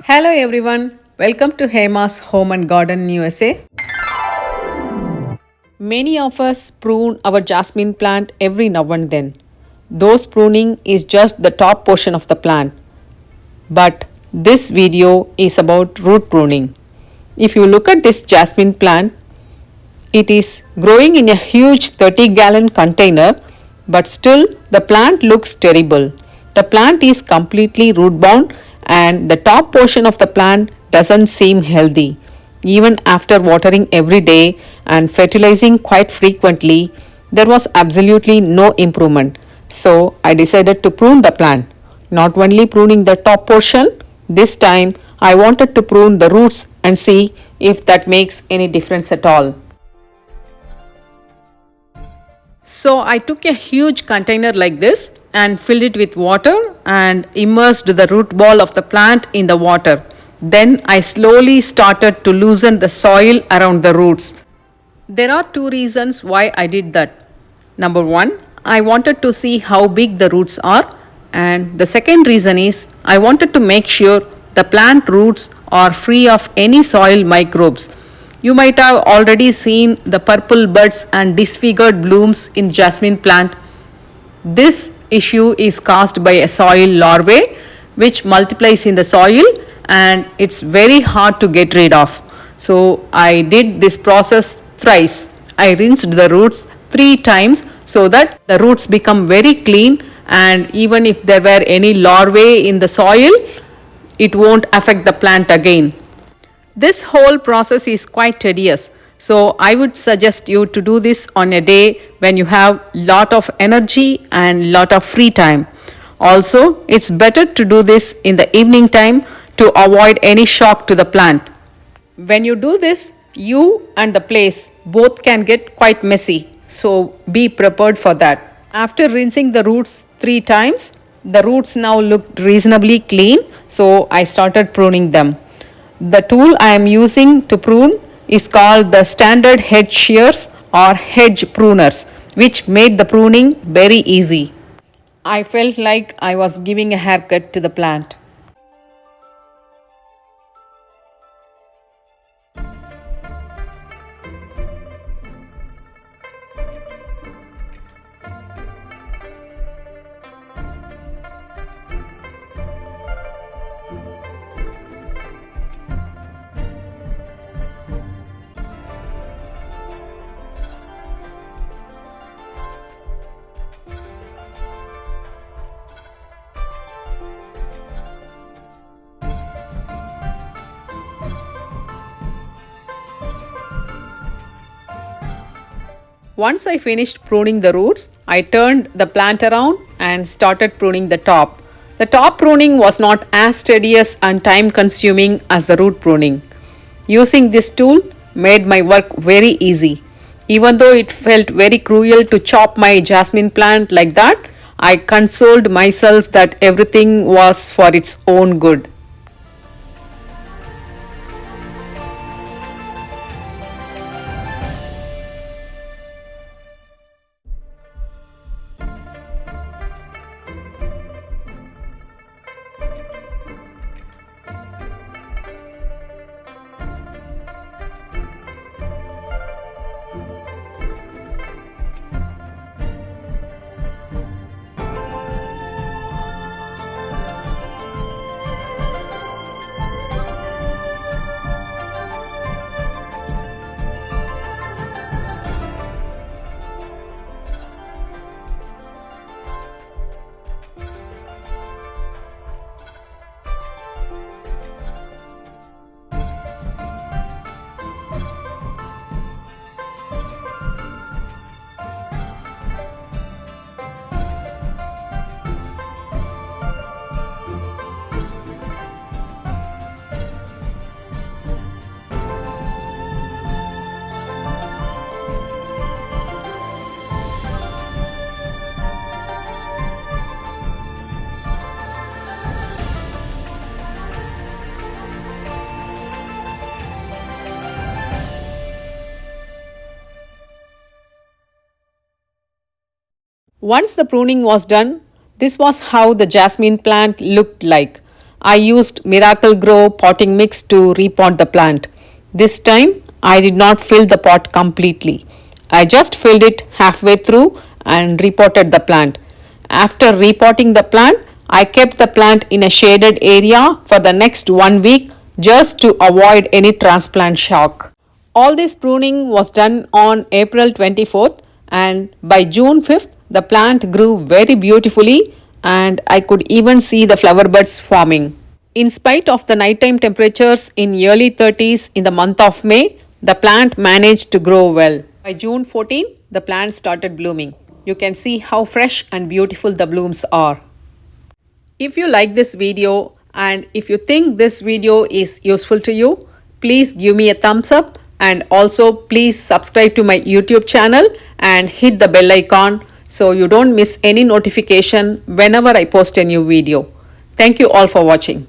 Hello everyone, welcome to Hema's Home and Garden USA. Many of us prune our jasmine plant every now and then. Those pruning is just the top portion of the plant. But this video is about root pruning. If you look at this jasmine plant, it is growing in a huge 30-gallon container, but still the plant looks terrible. The plant is completely root bound and the top portion of the plant doesn't seem healthy. Even after watering every day and fertilizing quite frequently, there was absolutely no improvement. So I decided to prune the plant. Not only pruning the top portion, this time I wanted to prune the roots and see if that makes any difference at all. So I took a huge container like this and filled it with water and immersed the root ball of the plant in the water. Then I slowly started to loosen the soil around the roots. There are two reasons why I did that. Number one, I wanted to see how big the roots are, and the second reason is I wanted to make sure the plant roots are free of any soil microbes. You might have already seen the purple buds and disfigured blooms in jasmine plant. This issue is caused by a soil larvae which multiplies in the soil and it's very hard to get rid of. So I did this process thrice. I rinsed the roots 3 times so that the roots become very clean, and even if there were any larvae in the soil, it won't affect the plant again. This whole process is quite tedious, so I would suggest you to do this on a day when you have lot of energy and lot of free time. Also, it's better to do this in the evening time to avoid any shock to the plant. When you do this, you and the place both can get quite messy, so be prepared for that. After rinsing the roots 3 times, the roots now look reasonably clean, so I started pruning them. The tool I am using to prune is called the standard hedge shears or hedge pruners, which made the pruning very easy. I felt like I was giving a haircut to the plant. Once I finished pruning the roots, I turned the plant around and started pruning the top. The top pruning was not as tedious and time consuming as the root pruning. Using this tool made my work very easy. Even though it felt very cruel to chop my jasmine plant like that, I consoled myself that everything was for its own good. Once the pruning was done, this was how the jasmine plant looked like. I used Miracle Grow potting mix to repot the plant. This time I did not fill the pot completely. I just filled it halfway through and repotted the plant. After repotting the plant, I kept the plant in a shaded area for the next 1 week just to avoid any transplant shock. All this pruning was done on April 24th, and by June 5th the plant grew very beautifully and I could even see the flower buds forming. In spite of the nighttime temperatures in early 30s in the month of May, the plant managed to grow well. By June 14, the plant started blooming. You can see how fresh and beautiful the blooms are. If you like this video and if you think this video is useful to you, please give me a thumbs up and also please subscribe to my YouTube channel and hit the bell icon so you don't miss any notification whenever I post a new video. Thank you all for watching.